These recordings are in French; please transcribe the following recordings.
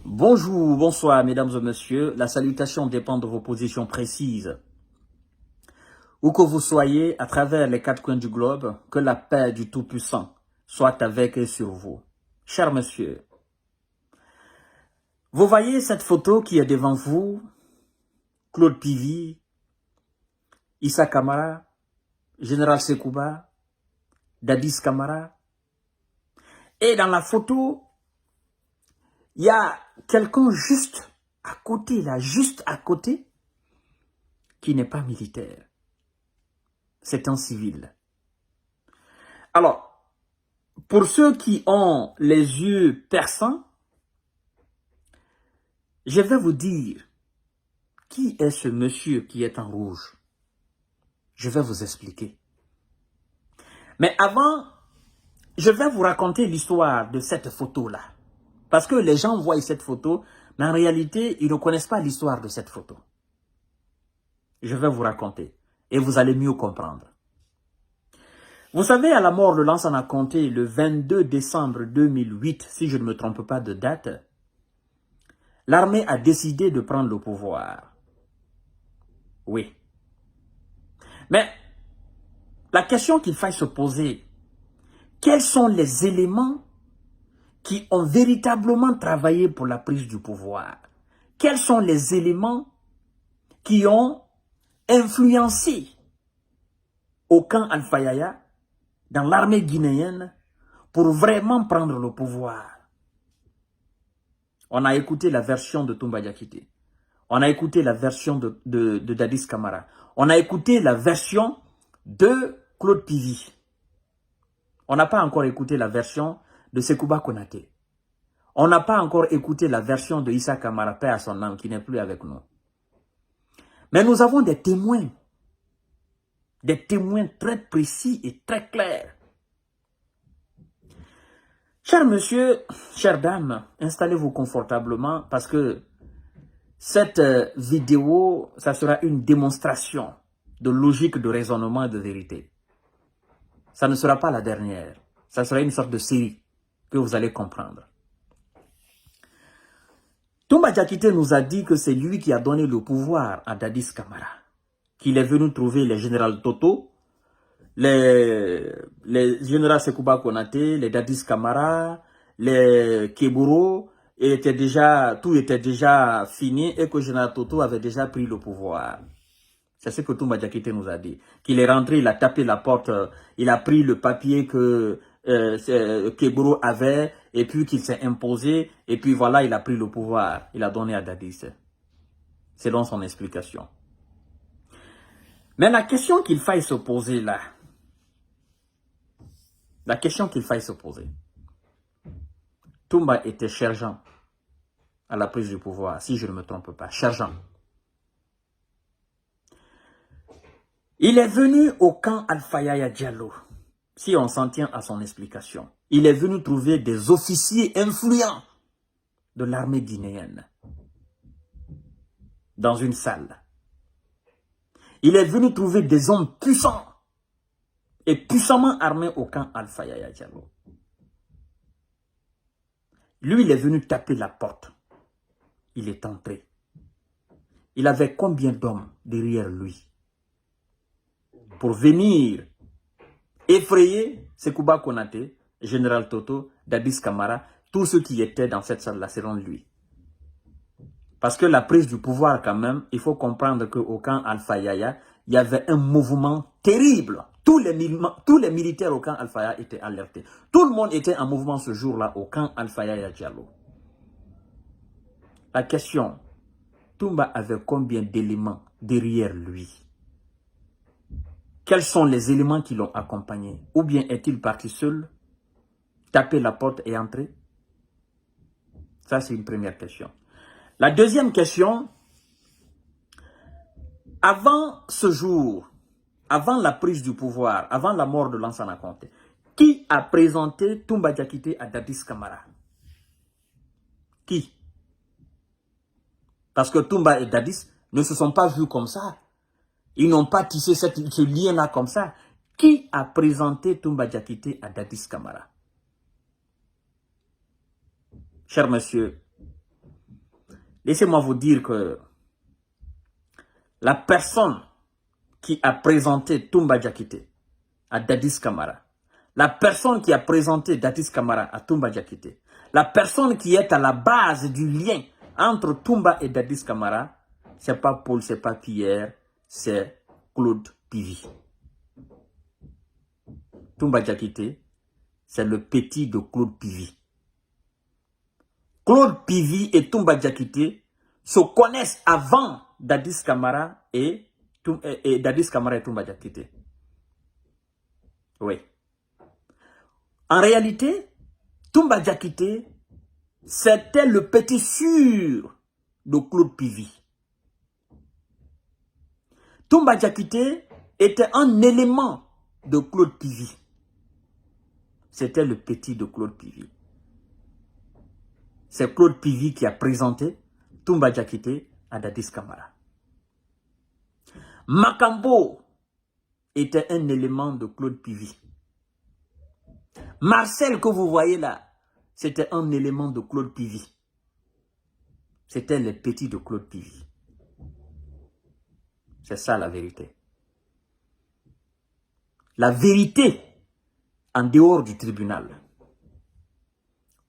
Bonjour, bonsoir, mesdames et messieurs. La salutation dépend de vos positions précises. Où que vous soyez, à travers les quatre coins du globe, que la paix du Tout-Puissant soit avec et sur vous. Chers messieurs, vous voyez cette photo qui est devant vous, Claude Pivy, Issa Kamara, Général Sekouba, Dadis Kamara. Et dans la photo, il y a quelqu'un juste à côté, là, juste à côté, qui n'est pas militaire. C'est un civil. Alors, pour ceux qui ont les yeux perçants, je vais vous dire qui est ce monsieur qui est en rouge. Je vais vous expliquer. Mais avant, je vais vous raconter l'histoire de cette photo-là. Parce que les gens voient cette photo, mais en réalité, ils ne connaissent pas l'histoire de cette photo. Je vais vous raconter et vous allez mieux comprendre. Vous savez, à la mort de Lansana Conté, le 22 décembre 2008, si je ne me trompe pas de date, l'armée a décidé de prendre le pouvoir. Oui. Mais la question qu'il faille se poser, quels sont les éléments qui ont véritablement travaillé pour la prise du pouvoir? Quels sont les éléments qui ont influencé au camp Alpha Yaya, dans l'armée guinéenne, pour vraiment prendre le pouvoir? On a écouté la version de Toumba Diakité. On a écouté la version de Dadis Kamara. On a écouté la version de Claude Pivy. On n'a pas encore écouté la version de Sekouba Konaté. On n'a pas encore écouté la version de Issa Kamara, paix à son âme, qui n'est plus avec nous. Mais nous avons des témoins très précis et très clairs. Chers monsieur, chères dames, installez-vous confortablement parce que cette vidéo, ça sera une démonstration de logique, de raisonnement et de vérité. Ça ne sera pas la dernière. Ça sera une sorte de série que vous allez comprendre. Toumba Diakité nous a dit que c'est lui qui a donné le pouvoir à Dadis Kamara. Qu'il est venu trouver les généraux Toto, les généraux Sekouba Konaté, les Dadis Kamara, les Keburo, et tout était déjà fini et que le général Toto avait déjà pris le pouvoir. C'est ce que Toumba Diakité nous a dit. Qu'il est rentré, il a tapé la porte, il a pris le papier que Keburo avait, et puis qu'il s'est imposé, et puis voilà, il a pris le pouvoir. Il a donné à Dadis. Selon son explication. Mais la question qu'il faille se poser là, Toumba était sergent à la prise du pouvoir, si je ne me trompe pas, sergent. Il est venu au camp Alpha Yaya Diallo, si on s'en tient à son explication. Il est venu trouver des officiers influents de l'armée guinéenne dans une salle. Il est venu trouver des hommes puissants et puissamment armés au camp Alpha Yaya Diallo. Lui, il est venu taper la porte. Il est entré. Il avait combien d'hommes derrière lui pour venir effrayer Sekouba Konaté, Général Toto, Dadis Kamara, tous ceux qui étaient dans cette salle-là, selon lui. Parce que la prise du pouvoir, quand même, il faut comprendre qu'au camp Alpha Yaya, il y avait un mouvement terrible. Tous les militaires au camp Alpha Yaya étaient alertés. Tout le monde était en mouvement ce jour-là au camp Alpha Yaya Diallo. La question, Toumba avait combien d'éléments derrière lui? Quels sont les éléments qui l'ont accompagné? Ou bien est-il parti seul, taper la porte et entrer? Ça, c'est une première question. La deuxième question, avant ce jour, avant la prise du pouvoir, avant la mort de Lansana Conté, qui a présenté Toumba Diakité à Dadis Kamara? Qui? Parce que Toumba et Dadis ne se sont pas vus comme ça. Ils n'ont pas tissé ce lien-là comme ça. Qui a présenté Toumba Diakité à Dadis Kamara? Cher monsieur, laissez-moi vous dire que la personne qui a présenté Toumba Diakité à Dadis Camara, la personne qui a présenté Dadis Camara à Toumba Diakité, la personne qui est à la base du lien entre Toumba et Dadis Camara, c'est pas Paul, c'est pas Pierre, c'est Claude Pivi. Toumba Diakité, c'est le petit de Claude Pivi. Claude Pivi et Toumba Diakité se connaissent avant Dadis Camara et Dadis Camara et Toumba Diakité. Oui. En réalité, Toumba Diakité, c'était le petit sûr de Claude Pivi. Toumba Diakité était un élément de Claude Pivi. C'était le petit de Claude Pivi. C'est Claude Pivi qui a présenté Toumba Diakité à Dadis Camara. Makambo était un élément de Claude Pivi. Marcel que vous voyez là, c'était un élément de Claude Pivi. C'était les petits de Claude Pivi. C'est ça la vérité. La vérité en dehors du tribunal.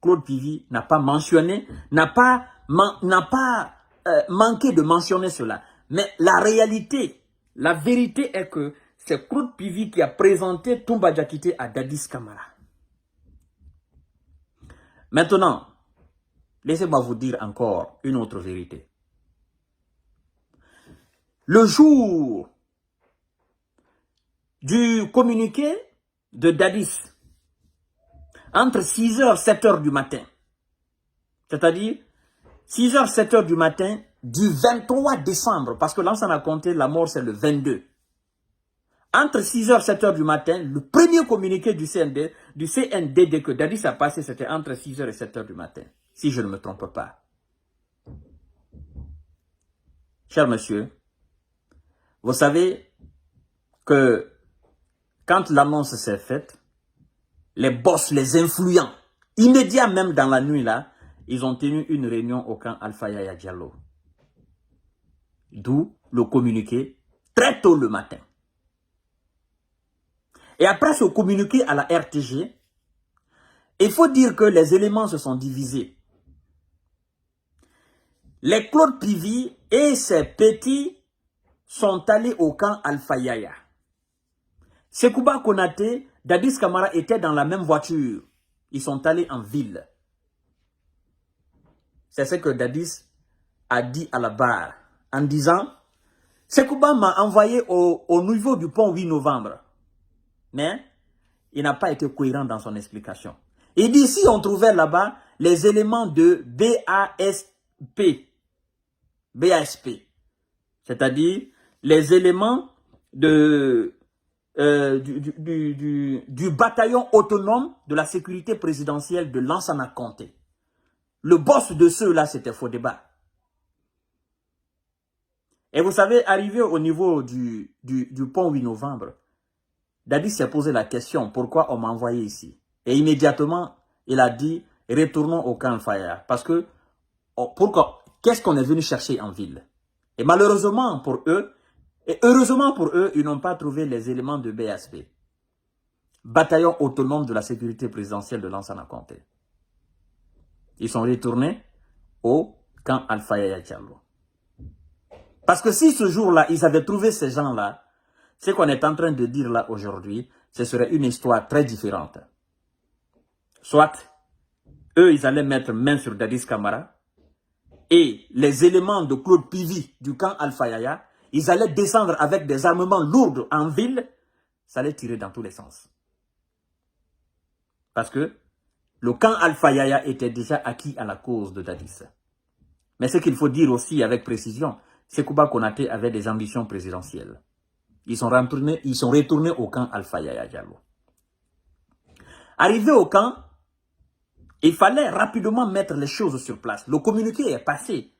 Claude Pivi n'a pas mentionné, n'a pas manqué de mentionner cela. Mais la réalité, la vérité est que c'est Claude Pivi qui a présenté Toumba Diakité à Dadis Camara. Maintenant, laissez-moi vous dire encore une autre vérité. Le jour du communiqué de Dadis, entre 6h et 7h du matin, c'est-à-dire 6h, 7h du matin du 23 décembre, parce que Lansana Conté, la mort c'est le 22. Entre 6h et 7h du matin, le premier communiqué du CNDD que Dadis a passé, c'était entre 6h et 7h du matin, si je ne me trompe pas. Cher monsieur, vous savez que quand l'annonce s'est faite, les boss, les influents, immédiats même dans la nuit là, ils ont tenu une réunion au camp Alpha Yaya Diallo. D'où le communiqué très tôt le matin. Et après ce communiqué à la RTG, il faut dire que les éléments se sont divisés. Les Claude Pivi et ses petits sont allés au camp Alpha Yaya. Sekouba Konaté, Dadis Camara étaient dans la même voiture. Ils sont allés en ville. C'est ce que Dadis a dit à la barre en disant « Sekouba m'a envoyé au niveau du pont 8 novembre. » Mais il n'a pas été cohérent dans son explication. Il dit si on trouvait là-bas les éléments de BASP, c'est-à-dire les éléments du bataillon autonome de la sécurité présidentielle de Lansana Conté. Le boss de ceux-là, c'était Fodeba. Et vous savez, arrivé au niveau du pont 8 novembre, Dadis s'est posé la question, pourquoi on m'a envoyé ici? Et immédiatement, il a dit, retournons au camp Faya. Parce que, pourquoi? Qu'est-ce qu'on est venu chercher en ville? Et malheureusement pour eux, et heureusement pour eux, ils n'ont pas trouvé les éléments de BASP. Bataillon autonome de la sécurité présidentielle de Lansana Conté. Ils sont retournés au camp Alpha Yaya Diallo. Parce que si ce jour-là, ils avaient trouvé ces gens-là, ce qu'on est en train de dire là aujourd'hui, ce serait une histoire très différente. Soit, eux, ils allaient mettre main sur Dadis Camara, et les éléments de Claude Pivi du camp Alpha Yaya, ils allaient descendre avec des armements lourds en ville, ça allait tirer dans tous les sens. Parce que le camp Alpha Yaya était déjà acquis à la cause de Dadis. Mais ce qu'il faut dire aussi avec précision, Sekouba Konaté avait des ambitions présidentielles. Ils sont retournés au camp Alpha Yaya Diallo. Arrivé au camp, il fallait rapidement mettre les choses sur place. Le communiqué est passé.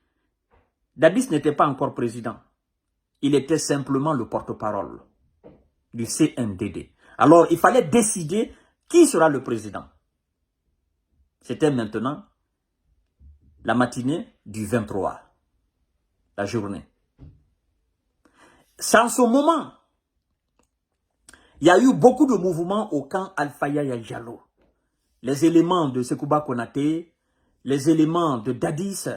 Dadis n'était pas encore président. Il était simplement le porte-parole du CNDD. Alors, il fallait décider qui sera le président. C'était maintenant la matinée du 23. la journée. C'est en ce moment, il y a eu beaucoup de mouvements au camp Alpha Yaya Diallo. Les éléments de Sekouba Konaté, les éléments de Dadis.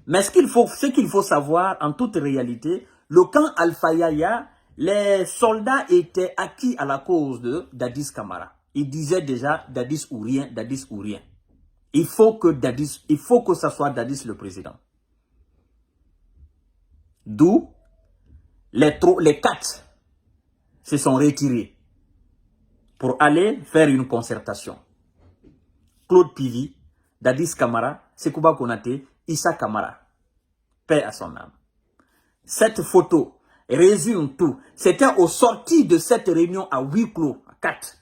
Mais ce qu'il faut savoir, en toute réalité, le camp Alpha Yaya, les soldats étaient acquis à la cause de Dadis Camara. Ils disaient déjà Dadis ou rien, Dadis ou rien. Il faut que ça soit Dadis le président. D'où les 4 se sont retirés pour aller faire une concertation. Claude Pivi, Dadis Camara, Sekouba Konaté, Issa Camara. Paix à son âme. Cette photo résume tout. C'était au sorti de cette réunion à huis clos, à 4.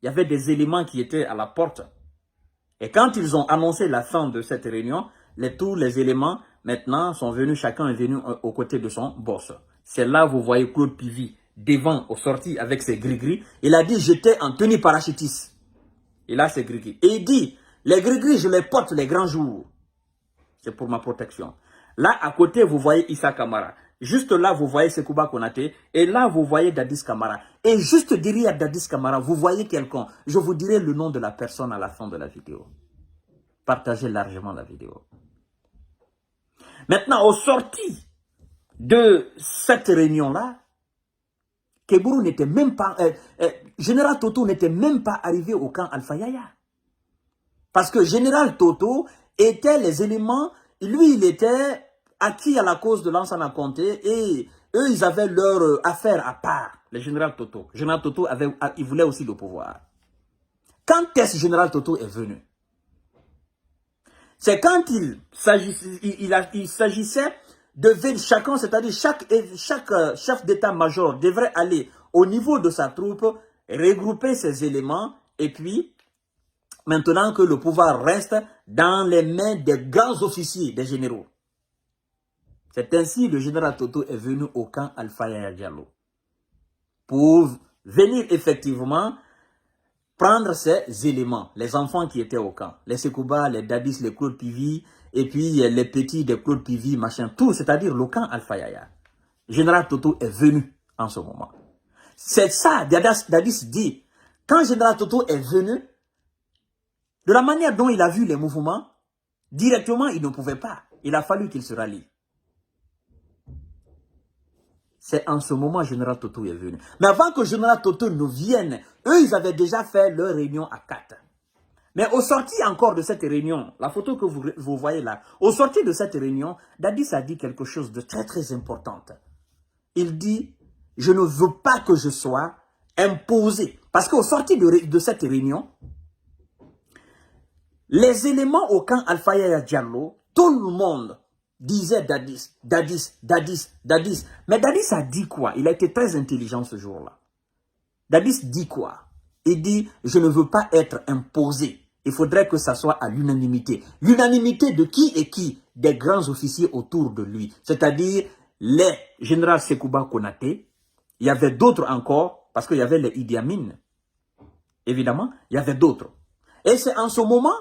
Il y avait des éléments qui étaient à la porte. Et quand ils ont annoncé la fin de cette réunion, tous les éléments maintenant sont venus, chacun est venu aux côtés de son boss. C'est là vous voyez Claude Pivi devant au sorti avec ses gris-gris. Il a dit j'étais en tenue parachutiste. Et là c'est gris-gris. Et il dit les gris-gris je les porte les grands jours. C'est pour ma protection. Là à côté vous voyez Issa Camara. Juste là vous voyez Sekouba Konaté. Et là vous voyez Dadis Camara. Et juste derrière Dadis Camara vous voyez quelqu'un. Je vous dirai le nom de la personne à la fin de la vidéo. Partagez largement la vidéo. Maintenant, au sorti de cette réunion-là, Kebourou n'était même pas... Général Toto n'était même pas arrivé au camp Alpha Yaya. Parce que Général Toto était les éléments... Lui, il était acquis à la cause de Lansana Conté et eux, ils avaient leur affaire à part. Le Général Toto. Général Toto, il voulait aussi le pouvoir. Quand est-ce que Général Toto est venu? C'est quand il s'agissait de chacun, c'est-à-dire chaque chef d'état-major devrait aller au niveau de sa troupe, regrouper ses éléments, et puis, maintenant que le pouvoir reste dans les mains des grands officiers, des généraux. C'est ainsi que le général Toto est venu au camp Alpha Yaya Diallo. Pour venir effectivement prendre ces éléments, les enfants qui étaient au camp, les Sekouba, les Dadis, les Claude Pivi, et puis les petits de Claude Pivi, machin, tout, c'est-à-dire le camp Alpha Yaya. Général Toto est venu en ce moment. C'est ça, Dadis dit, quand Général Toto est venu, de la manière dont il a vu les mouvements, directement, il ne pouvait pas. Il a fallu qu'il se rallie. C'est en ce moment que Général Toto est venu. Mais avant que Général Toto ne vienne, eux, ils avaient déjà fait leur réunion à 4. Mais au sorti encore de cette réunion, la photo que vous voyez là, au sorti de cette réunion, Dadis a dit quelque chose de très très important. Il dit, je ne veux pas que je sois imposé. Parce qu'au sorti de cette réunion, les éléments au camp Alpha Yaya Diallo, tout le monde disait Dadis, Dadis, Dadis, Dadis. Mais Dadis a dit quoi? Il a été très intelligent ce jour-là. Dadis dit quoi? Il dit, je ne veux pas être imposé. Il faudrait que ça soit à l'unanimité. L'unanimité de qui et qui? Des grands officiers autour de lui. C'est-à-dire les généraux Sekouba Konaté. Il y avait d'autres encore, parce qu'il y avait les Idi Amin. Évidemment, il y avait d'autres. Et c'est en ce moment...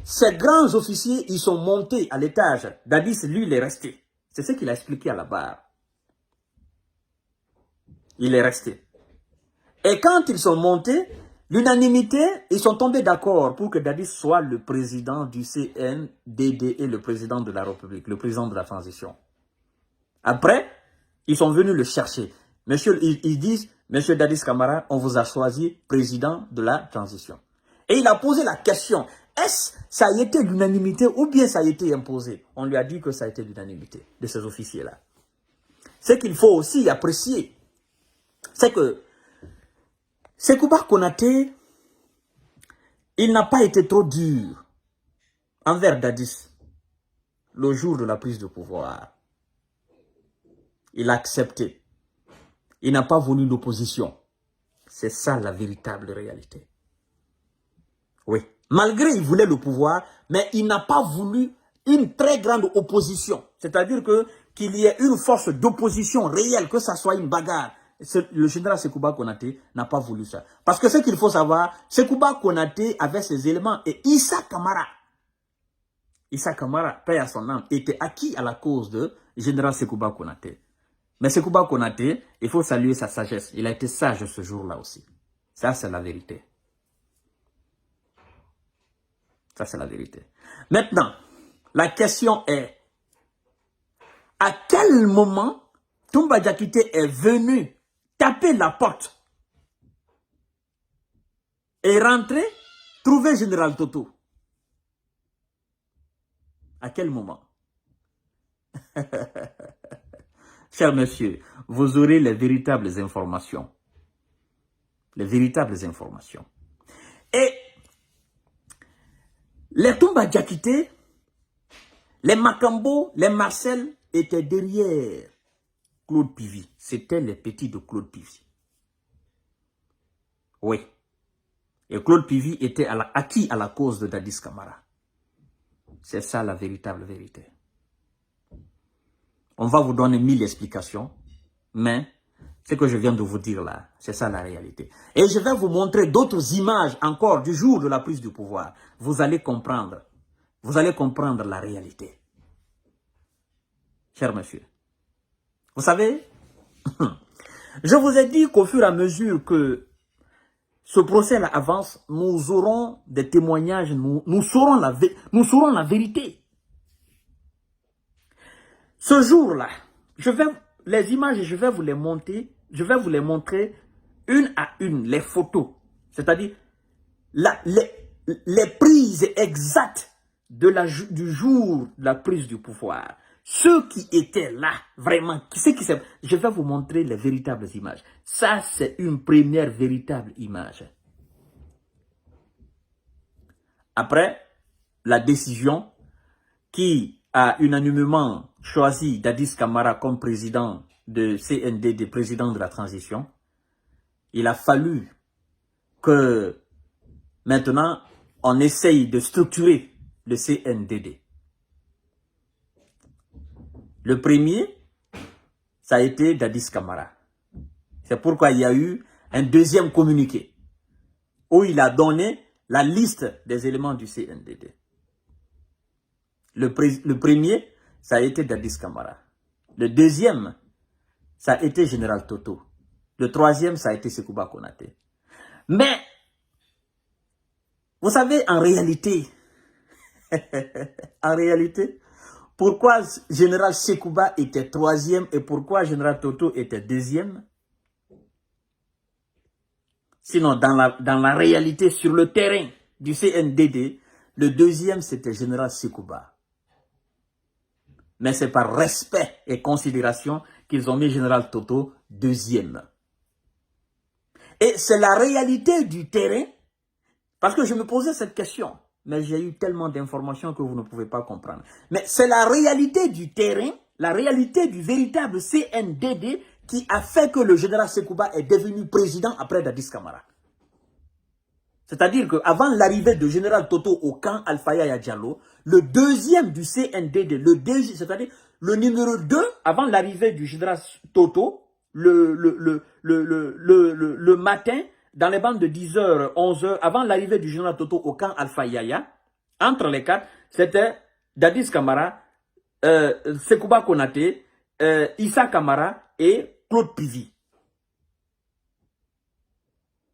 Ces grands officiers, ils sont montés à l'étage. Dadis, lui, il est resté. C'est ce qu'il a expliqué à la barre. Il est resté. Et quand ils sont montés, l'unanimité, ils sont tombés d'accord pour que Dadis soit le président du CNDD et le président de la République, le président de la transition. Après, ils sont venus le chercher. Ils disent, Monsieur Dadis Camara, on vous a choisi président de la transition. Et il a posé la question, est-ce que ça a été l'unanimité ou bien ça a été imposé? On lui a dit que ça a été l'unanimité de ces officiers-là. Ce qu'il faut aussi apprécier, c'est que Sekouba Konaté, il n'a pas été trop dur envers Dadis le jour de la prise de pouvoir. Il a accepté. Il n'a pas voulu l'opposition. C'est ça la véritable réalité. Oui. Malgré il voulait le pouvoir, mais il n'a pas voulu une très grande opposition. C'est-à-dire qu'il y ait une force d'opposition réelle, que ça soit une bagarre. Le général Sekouba Konaté n'a pas voulu ça. Parce que ce qu'il faut savoir, Sekouba Konaté avait ses éléments et Issa Camara Issa Kamara, paix à son âme, était acquis à la cause de Général Sekouba Konaté. Mais Sekouba Konaté, il faut saluer sa sagesse. Il a été sage ce jour-là aussi. Ça, c'est la vérité. Ça, c'est la vérité. Maintenant, la question est, à quel moment Toumba Diakité est venu taper la porte et rentrer, trouver Général Toto? À quel moment? Cher monsieur, vous aurez les véritables informations. Les véritables informations. Et les Toumba Diakité, les Makambo, les Marcel étaient derrière Claude Pivy. C'était les petits de Claude Pivy. Oui. Et Claude Pivy était acquis à la cause de Dadis Camara. C'est ça la véritable vérité. On va vous donner 1000 explications, mais ce que je viens de vous dire là, c'est ça la réalité. Et je vais vous montrer d'autres images encore du jour de la prise du pouvoir. Vous allez comprendre. Vous allez comprendre la réalité. Cher monsieur, vous savez, je vous ai dit qu'au fur et à mesure que ce procès-là avance, nous aurons des témoignages, nous saurons la vérité. Ce jour-là, les images, je vais vous les montrer une à une, les photos. C'est-à-dire, les prises exactes du jour de la prise du pouvoir. Ceux qui étaient là, vraiment, je vais vous montrer les véritables images. Ça, c'est une première véritable image. Après, la décision qui a unanimement choisi Dadis Camara comme président de CNDD, président de la transition, il a fallu que maintenant, on essaye de structurer le CNDD. Le premier, ça a été Dadis Camara. C'est pourquoi il y a eu un deuxième communiqué où il a donné la liste des éléments du CNDD. Le premier, ça a été Dadis Camara. Le deuxième, ça a été Général Toto. Le troisième, ça a été Sekouba Konaté. Mais, vous savez, en réalité, pourquoi Général Sekouba était troisième et pourquoi Général Toto était deuxième? Sinon, dans la réalité, sur le terrain du CNDD, le deuxième, c'était Général Sekouba. Mais c'est par respect et considération qu'ils ont mis Général Toto deuxième. Et c'est la réalité du terrain, parce que je me posais cette question, mais j'ai eu tellement d'informations que vous ne pouvez pas comprendre. Mais c'est la réalité du terrain, la réalité du véritable CNDD qui a fait que le général Sekouba est devenu président après Dadis Camara. C'est-à-dire qu'avant l'arrivée de général Toto au camp Alpha Yaya Diallo, le deuxième du CNDD, c'est-à-dire le numéro 2, avant l'arrivée du général Toto, le matin, dans les bandes de 10h, 11h, avant l'arrivée du général Toto au camp Alpha Yaya, entre les quatre, c'était Dadis Camara, Sekouba Konaté, Issa Kamara et Claude Pivy.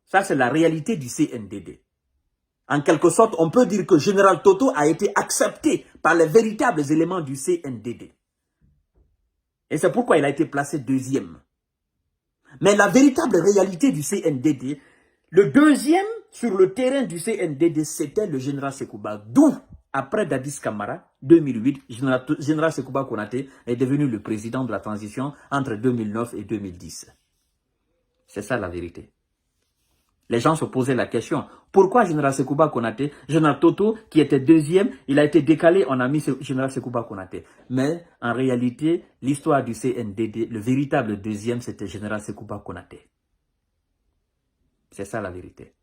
Ça, c'est la réalité du CNDD. En quelque sorte, on peut dire que Général Toto a été accepté par les véritables éléments du CNDD. Et c'est pourquoi il a été placé deuxième. Mais la véritable réalité du CNDD, le deuxième sur le terrain du CNDD, c'était le général Sekouba. D'où, après Dadis Camara, 2008, général Sekouba Konaté est devenu le président de la transition entre 2009 et 2010. C'est ça la vérité. Les gens se posaient la question, pourquoi Général Sekouba Konaté, Général Toto, qui était deuxième, il a été décalé, on a mis Général Sekouba Konaté. Mais en réalité, l'histoire du CNDD, le véritable deuxième, c'était Général Sekouba Konaté. C'est ça la vérité.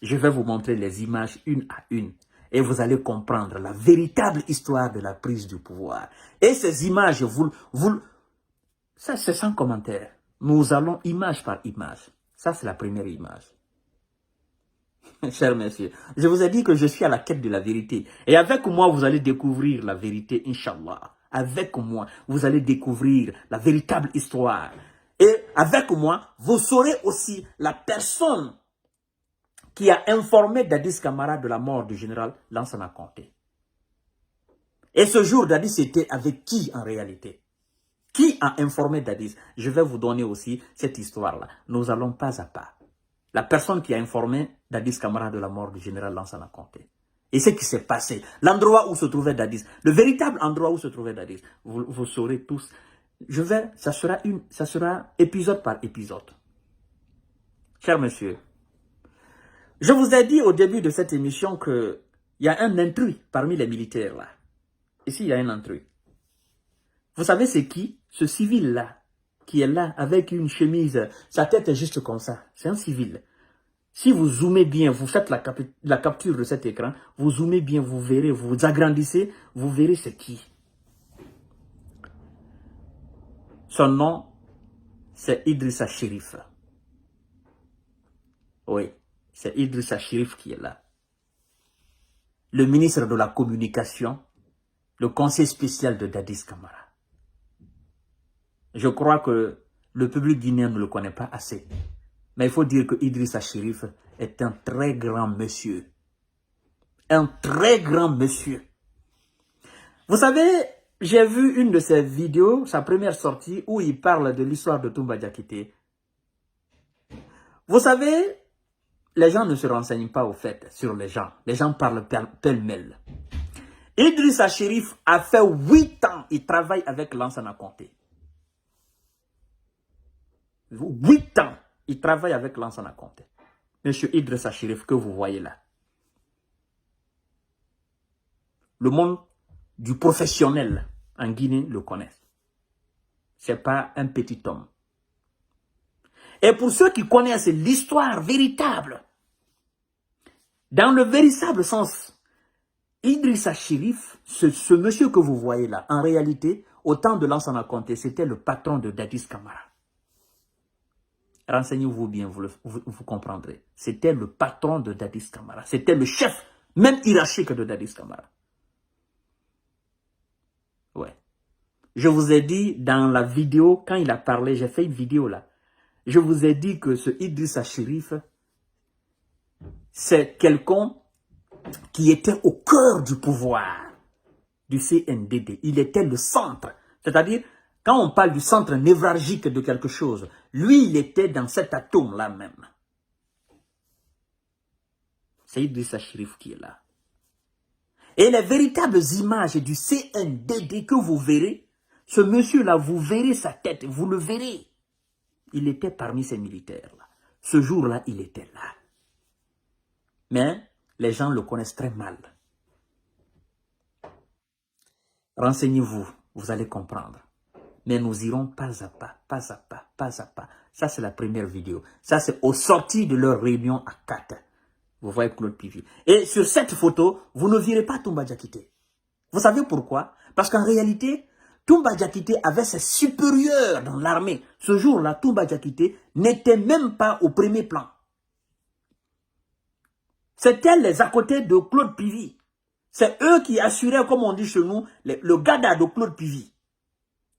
Je vais vous montrer les images une à une et vous allez comprendre la véritable histoire de la prise du pouvoir. Et ces images, ça c'est sans commentaire. Nous allons image par image. Ça c'est la première image. chers messieurs. Je vous ai dit que je suis à la quête de la vérité. Et avec moi, vous allez découvrir la vérité, Inch'Allah. Avec moi, vous allez découvrir la véritable histoire. Et avec moi, vous saurez aussi la personne qui a informé Dadis Camara de la mort du général Lansana Conté. Et ce jour, Dadis était avec qui en réalité? Qui a informé Dadis? Je vais vous donner aussi cette histoire-là. Nous allons pas à pas. La personne qui a informé Dadis Camara de la mort du général Lansana Conté. Et ce qui s'est passé, l'endroit où se trouvait Dadis, le véritable endroit où se trouvait Dadis, vous saurez tous. Ça sera épisode par épisode. Chers messieurs, je vous ai dit au début de cette émission qu'il y a un intrus parmi les militaires là. Ici, il y a un intrus. Vous savez c'est qui? Ce civil-là, qui est là avec une chemise, sa tête est juste comme ça. C'est un civil. Si vous zoomez bien, vous faites la capture de cet écran, vous zoomez bien, vous verrez, vous agrandissez, vous verrez c'est qui. Son nom, c'est Idrissa Chérif. Oui, c'est Idrissa Chérif qui est là. Le ministre de la Communication, le conseil spécial de Dadis Camara. Je crois que le public guinéen ne le connaît pas assez. Mais il faut dire que Idrissa Chérif est un très grand monsieur. Un très grand monsieur. Vous savez, j'ai vu une de ses vidéos, sa première sortie, où il parle de l'histoire de Toumba Diakité. Vous savez, les gens ne se renseignent pas au fait sur les gens. Les gens parlent pêle-mêle. Idrissa Chérif a fait 8 ans, il travaille avec Lansana Conté. 8 ans, il travaille avec Lansana Conté. Monsieur Idrissa Chérif que vous voyez là. Le monde du professionnel en Guinée le connaît. Ce n'est pas un petit homme. Et pour ceux qui connaissent l'histoire véritable, dans le véritable sens, Idrissa Chérif, ce monsieur que vous voyez là, en réalité, au temps de Lansana Conté, c'était le patron de Dadis Camara. Renseignez-vous bien, vous comprendrez. C'était le patron de Dadis Camara. C'était le chef, même hiérarchique de Dadis Camara. Ouais. Je vous ai dit dans la vidéo, quand il a parlé, j'ai fait une vidéo là. Je vous ai dit que ce Idrissa Chérif, c'est quelqu'un qui était au cœur du pouvoir du CNDD. Il était le centre. C'est-à-dire, quand on parle du centre névralgique de quelque chose, lui, il était dans cet atome-là même. C'est Idrissa Chérif qui est là. Et les véritables images du CNDD que vous verrez, ce monsieur-là, vous verrez sa tête, vous le verrez. Il était parmi ces militaires-là. Ce jour-là, il était là. Mais les gens le connaissent très mal. Renseignez-vous, vous allez comprendre. Mais nous irons pas à pas, pas à pas, pas à pas. Ça, c'est la première vidéo. Ça, c'est au sorti de leur réunion à 4. Vous voyez Claude Pivi. Et sur cette photo, vous ne verrez pas Toumba Diakité. Vous savez pourquoi? Parce qu'en réalité, Toumba Diakité avait ses supérieurs dans l'armée. Ce jour-là, Toumba Diakité n'était même pas au premier plan. C'était les à côté de Claude Pivi. C'est eux qui assuraient, comme on dit chez nous, le gada de Claude Pivi.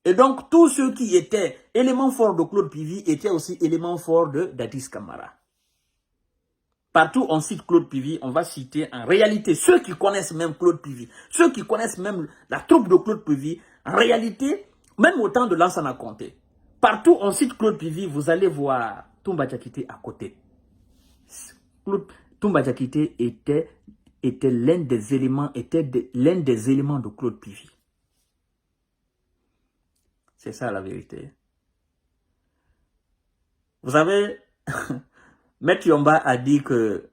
Et donc, tous ceux qui étaient éléments forts de Claude Pivi étaient aussi éléments forts de Dadis Camara. Partout on cite Claude Pivi, on va citer en réalité ceux qui connaissent même Claude Pivi, ceux qui connaissent même la troupe de Claude Pivi, en réalité, même au temps de Lansana Conté. Partout on cite Claude Pivi, vous allez voir Toumba Diakité à côté. Toumba Diakité était l'un des éléments, de Claude Pivi. C'est ça la vérité. Vous savez, Maître Yomba a dit que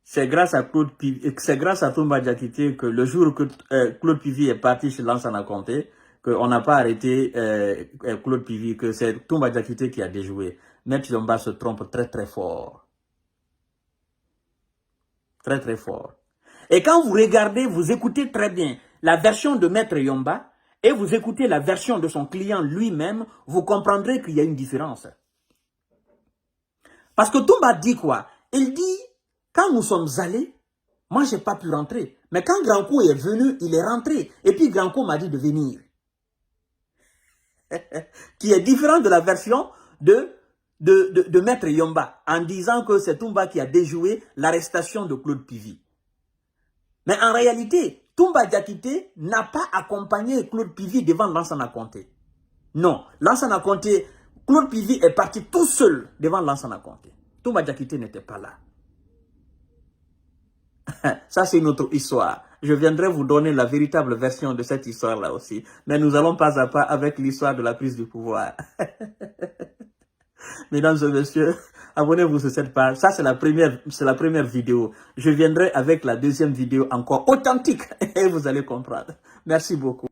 c'est grâce à Toumba Diakité que le jour que Claude Pivi est parti chez Lansana Conté, qu'on n'a pas arrêté Claude Pivi, que c'est Toumba Diakité qui a déjoué. Maître Yomba se trompe très très fort. Très très fort. Et quand vous regardez, vous écoutez très bien la version de Maître Yomba et vous écoutez la version de son client lui-même, vous comprendrez qu'il y a une différence. Parce que Toumba dit quoi? Il dit Quand nous sommes allés, moi, je n'ai pas pu rentrer. Mais quand Granco est venu, il est rentré. Et puis Granco m'a dit de venir. Qui est différent de la version de Maître Yomba, en disant que c'est Toumba qui a déjoué l'arrestation de Claude Pivy. Mais en réalité, Toumba Diakité n'a pas accompagné Claude Pivy devant Lansana Conté. Non, Lansana Conté, Claude Pivy est parti tout seul devant Lansana Conté. Toumba Diakité n'était pas là. Ça, c'est une autre histoire. Je viendrai vous donner la véritable version de cette histoire-là aussi. Mais nous allons pas à pas avec l'histoire de la prise du pouvoir. Mesdames et messieurs, abonnez-vous sur cette page. Ça, c'est la première vidéo. Je viendrai avec la deuxième vidéo encore authentique et vous allez comprendre. Merci beaucoup.